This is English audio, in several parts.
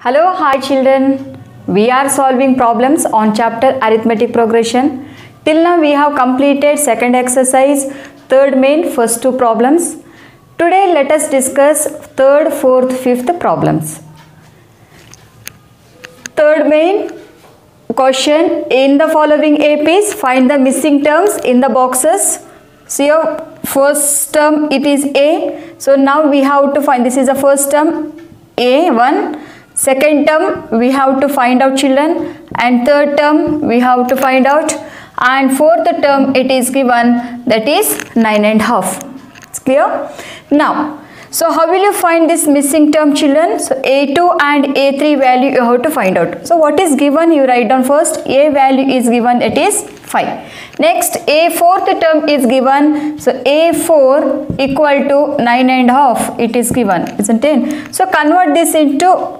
Hello, hi children. We are solving problems on chapter arithmetic progression. Till now we have completed second exercise, third main, first two problems. Today let us discuss third, fourth, fifth problems. Third main question: in the following APs, find the missing terms in the boxes. So your first term it is A. So now we have to find, this is the first term A1. Second term we have to find out, children, and third term we have to find out, and fourth term it is given, that is 9.5. It's clear? Now, so how will you find this missing term, children? So A2 and A3 value you have to find out. So what is given, you write down first. A value is given, it is 5. Next, A fourth term is given. So A4 equal to 9.5 it is given, isn't it? So convert this into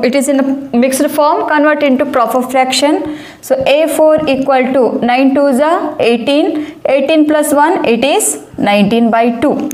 it is in a mixed form, convert into proper fraction. So A4 equal to 9 2s are 18, 18 plus 1 it is 19 by 2.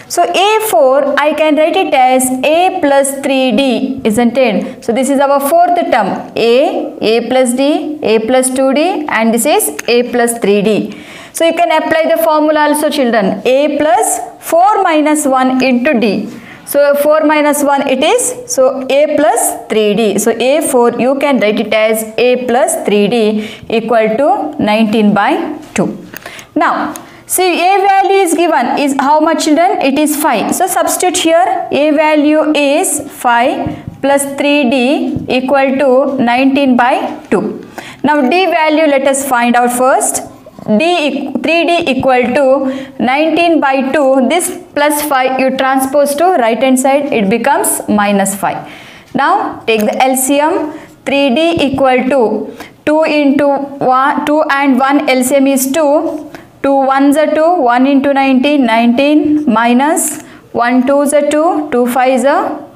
So A4 I can write it as A plus 3D, isn't it? So this is our fourth term, A plus D, A plus 2D, and this is A plus 3D. So you can apply the formula also, children. A plus 4 minus 1 into D. So 4 minus 1 it is, so A plus 3D. So A4 you can write it as A plus 3D equal to 19 by 2. Now, see, A value is given is how much, children? It is 5. So substitute here. A value is 5 plus 3D equal to 19 by 2. Now D value let us find out first. 3D equal to 19 by 2. This plus 5 you transpose to right hand side, it becomes minus 5. Now take the LCM. 3D equal to 2 into 1, 2 and 1 LCM is 2. 2 1s are 2, 1 into 19, 19 minus 1 2s are 2, 2 5s are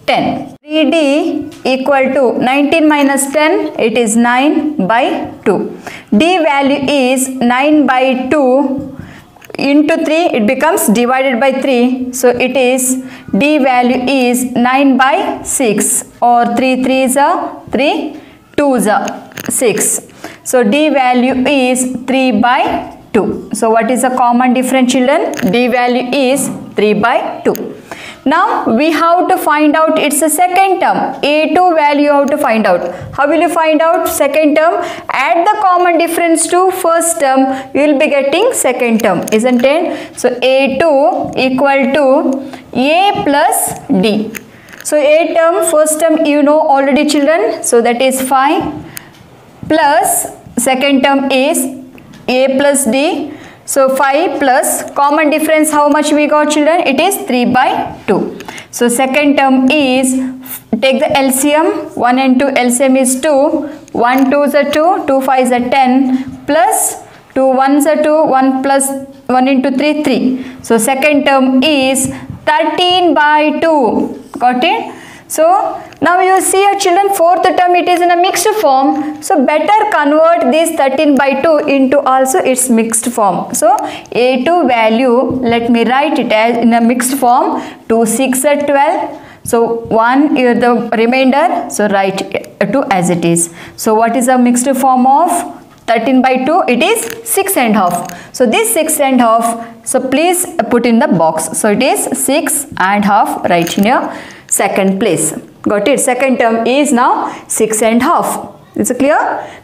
10. 3D equal to 19 minus 10, it is 9 by 2. D value is 9 by 2 into 3, it becomes divided by 3. So it is, D value is 9 by 6, or 3 3s are 3, 2s are 6. So D value is 3 by 2. So what is the common difference, children? D value is 3 by 2. Now we have to find out its second term. A2 value you have to find out. How will you find out second term? Add the common difference to first term, you will be getting second term, isn't it? So A2 equal to A plus D. So A term, first term you know already, children. So that is 5 plus second term is A plus D. So 5 plus common difference, how much we got, children? It is 3 by 2. So second term is, take the LCM. 1 and 2 LCM is 2. 1 2s are 2, 2 5s are 10, plus 2 1s are 2, 1 plus 1 into 3 3. So second term is 13 by 2. Got it? So now you see your children, fourth term it is in a mixed form. So better convert this 13 by 2 into also its mixed form. So A2 value, let me write it as in a mixed form. 2 6 are 12. So 1 is the remainder. So write 2 as it is. So what is the mixed form of 13 by 2? It is 6.5. So this 6.5, so please put in the box. So it is 6.5 right in your second place. Got it? Second term is now 6.5. Is it clear?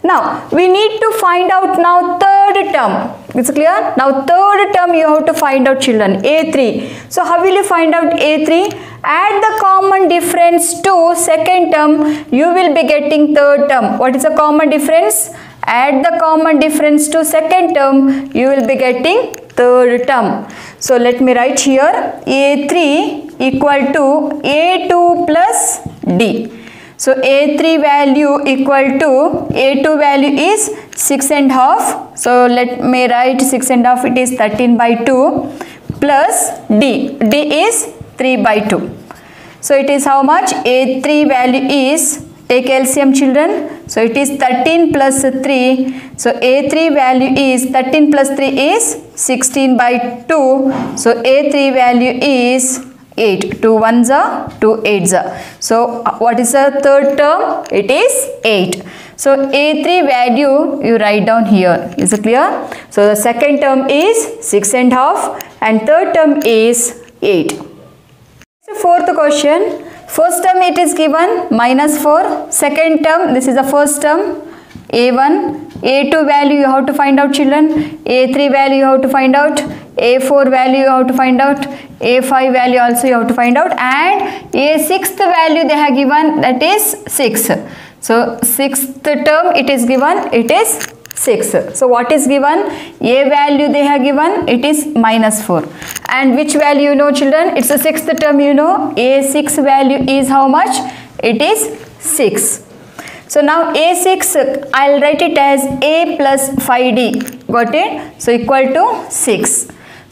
Now we need to find out now third term. Is it clear? Now third term you have to find out, children. A3. So how will you find out A3? Add the common difference to second term, you will be getting third term. What is the common difference? Add the common difference to second term, you will be getting third term. So let me write here, A3 equal to A2 plus D. So A3 value equal to A2 value is 6.5. So let me write 6.5, it is 13 by 2 plus D. D is 3 by 2. So it is how much? A3 value is, take LCM, children. So it is 13 plus 3. So A3 value is 13 plus 3 is 16 by 2. So A3 value is 8. 2 ones are 2 eights are. So what is the third term? It is 8. So A3 value you write down here. Is it clear? So the second term is 6.5 and third term is 8. So fourth question. First term it is given -4. Second term, this is the first term, A1. A2 value you have to find out, children. A3 value you have to find out. A4 value you have to find out. A5 value also you have to find out. And A6th value they have given, that is 6. So sixth term it is given, it is 6. So what is given? A value they have given, it is -4. And which value you know, children? It's the sixth term, you know. A6 value is how much? It is 6. So now A6, I'll write it as A plus 5D. Got it? So equal to 6.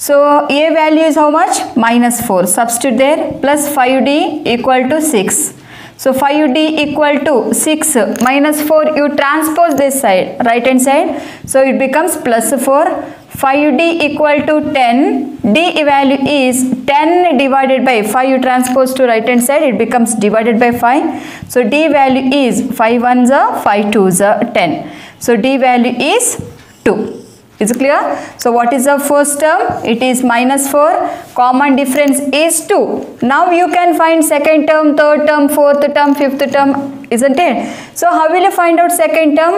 So A value is how much? -4. Substitute there. Plus 5D equal to 6. So 5D equal to 6 -4, you transpose this side, right hand side. So it becomes +4. 5D equal to 10. D value is 10 divided by 5. You transpose to right hand side, it becomes divided by 5. So D value is 5 ones are 5 twos are 10. So D value is 2. Is it clear? So what is the first term? It is -4. Common difference is 2. Now you can find second term, third term, fourth term, fifth term, isn't it? So how will you find out second term?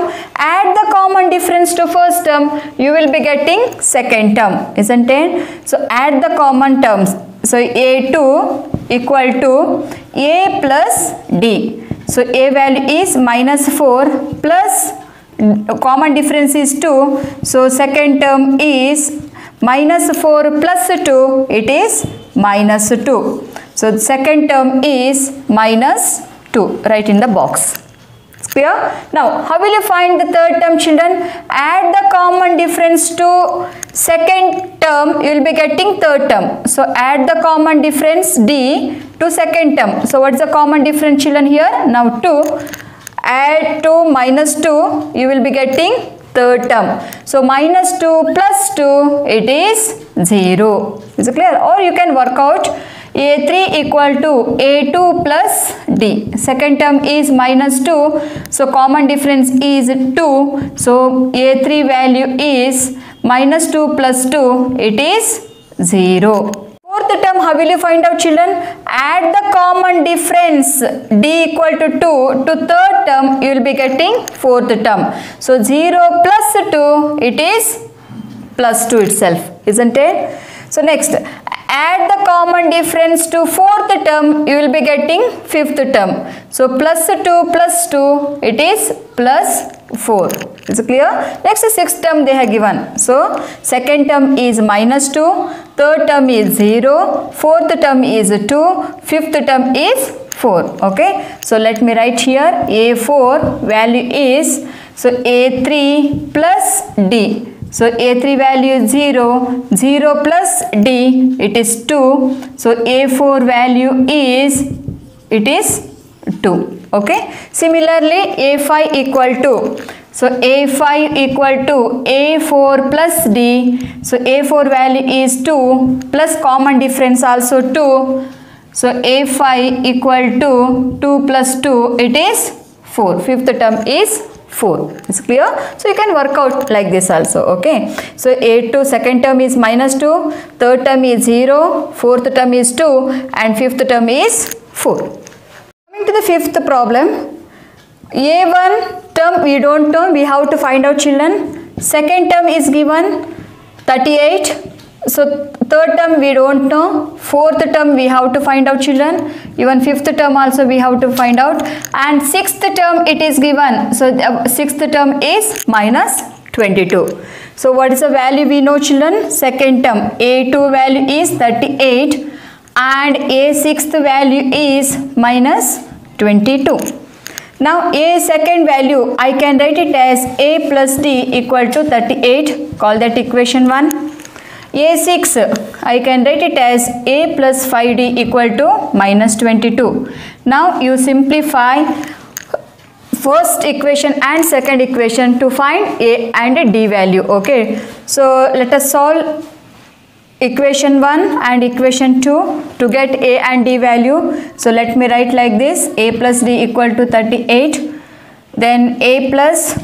Add the common difference to first term. You will be getting second term, isn't it? So add the common terms. So A2 equal to A plus D. So A value is -4 plus common difference is 2. So second term is -4 plus 2. It is -2. So the second term is -2. Right in the box. It's clear? Now how will you find the third term, children? Add the common difference to second term. You will be getting third term. So add the common difference D to second term. So what is the common difference, children, here? Now 2. Add 2 -2, you will be getting third term. So -2 plus 2, it is 0. Is it clear? Or you can work out A3 equal to A2 plus D. Second term is -2. So common difference is 2. So A3 value is -2 plus 2, it is 0. Fourth term, how will you find out, children? Add the common difference D equal to 2 to third term, you will be getting fourth term. So 0 plus 2, it is +2 itself, isn't it? So next, add the common difference to fourth term, you will be getting fifth term. So +2 plus 2, it is +4. Is it clear? Next, sixth term they have given. So second term is -2, third term is 0, fourth term is 2, fifth term is 4. Okay. So let me write here A4 value is, so A3 plus D. So A3 value is 0, 0 plus D, it is 2. So A4 value is, it is 2. Okay. Similarly, A5 equal to, so A5 equal to A4 plus D. So A4 value is 2 plus common difference also 2. So A5 equal to 2 plus 2, it is 4. Fifth term is 4. It's clear? So you can work out like this also. Okay. So A2 second term is -2, third term is 0, fourth term is 2 and fifth term is 4. Coming to the fifth problem. A1 term we don't know, we have to find out, children. Second term is given 38. So third term we don't know. Fourth term we have to find out, children. Even fifth term also we have to find out. And sixth term it is given. So sixth term is -22. So what is the value we know, children? Second term A2 value is 38 and A6th value is -22. Now A second value, I can write it as A plus D equal to 38. Call that equation 1. A6, I can write it as A plus 5D equal to -22. Now you simplify first equation and second equation to find A and D value. Okay. So let us solve equation 1 and equation 2 to get a and d value. So let me write like this: a plus d equal to 38, then a plus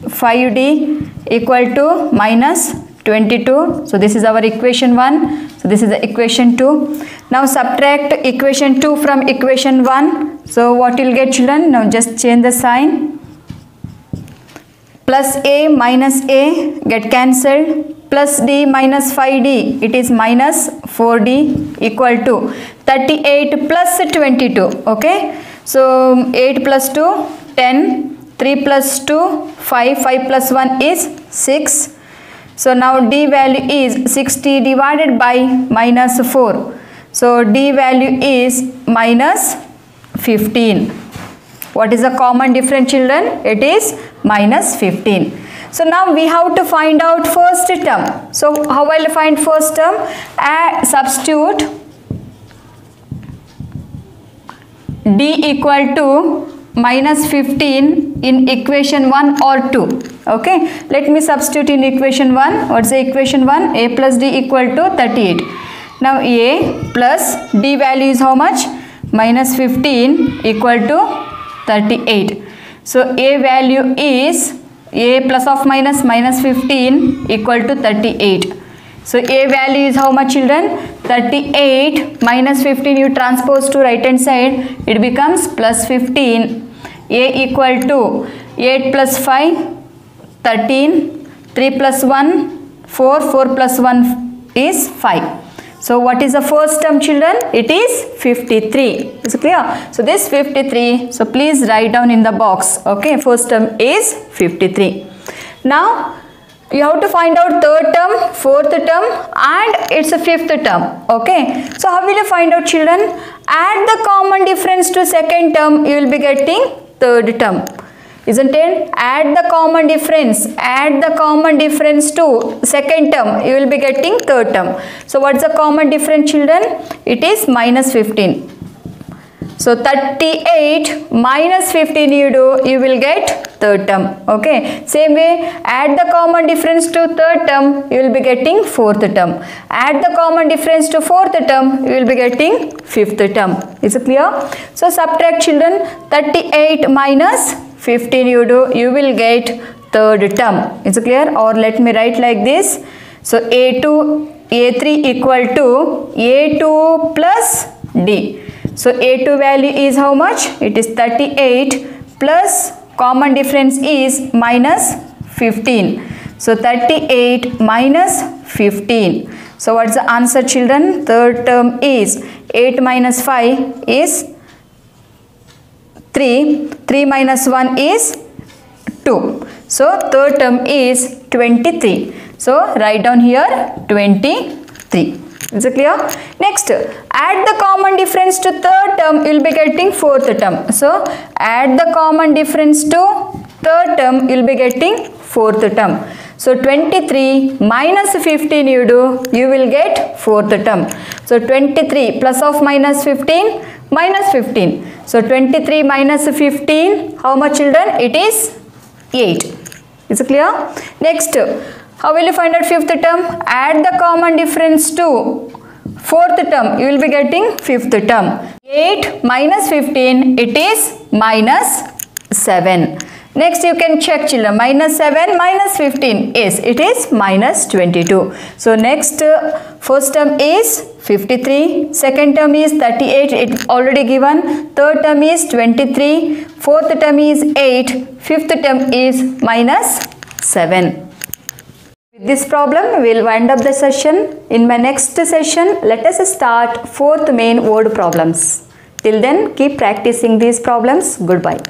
5d equal to minus 22. So this is our equation 1. So this is the equation 2. Now subtract equation 2 from equation 1. So what you'll get, children? Now just change the sign. Plus a minus a get cancelled. Plus d minus 5d, it is minus 4d equal to 38 plus 22. Okay. So 8 plus 2, 10. 3 plus 2, 5. 5 plus 1 is 6. So now d value is 60 divided by minus 4. So d value is minus 15. What is the common difference, children? It is minus 15. So now we have to find out first term. So how will I find first term? Substitute d equal to minus 15 in equation 1 or 2. Okay, let me substitute in equation 1. What's the equation 1? A plus d equal to 38. Now a plus d value is how much? Minus 15 equal to 38. So a value is a plus of minus 15 equal to 38. So a value is how much, children? 38 minus 15 you transpose to right hand side, it becomes plus 15. A equal to 8 plus 5, 13, 3 plus 1, 4, 4 plus 1 is 5. So what is the first term, children? It is 53. Is it clear? So this 53, so please write down in the box. Okay, first term is 53. Now you have to find out third term, fourth term and it's a fifth term. Okay, so how will you find out, children? Add the common difference to second term, you will be getting third term. Isn't it? Add the common difference. Add the common difference to second term, you will be getting third term. So what's the common difference, children? It is minus 15. So 38 minus 15 you do, you will get third term. Okay. Same way, add the common difference to third term, you will be getting fourth term. Add the common difference to fourth term, you will be getting fifth term. Is it clear? So subtract, children. 38 minus 15 you do, you will get third term. Is it clear? Or let me write like this. So A3 equal to A2 plus D. So A2 value is how much? It is 38 plus common difference is minus 15. So 38 minus 15. So what's the answer, children? Third term is 8 minus 5 is 3. 3 minus 1 is 2. So third term is 23. So write down here 23. Is it clear? Next, add the common difference to third term, you will be getting fourth term. So add the common difference to third term, you will be getting fourth term. So 23 minus 15 you do, you will get fourth term. So 23 plus of minus 15, minus 15. So 23 minus 15, how much, children? It is 8. Is it clear? Next, how will you find out fifth term? Add the common difference to fourth term, you will be getting fifth term. 8 minus 15, it is minus 7. Next you can check, children. Minus 7 minus 15 is, it is minus 22. So next first term is 53, second term is 38, it already given, third term is 23, fourth term is 8, fifth term is minus 7. With this problem we will wind up the session. In my next session, let us start fourth main word problems. Till then, keep practicing these problems. Goodbye.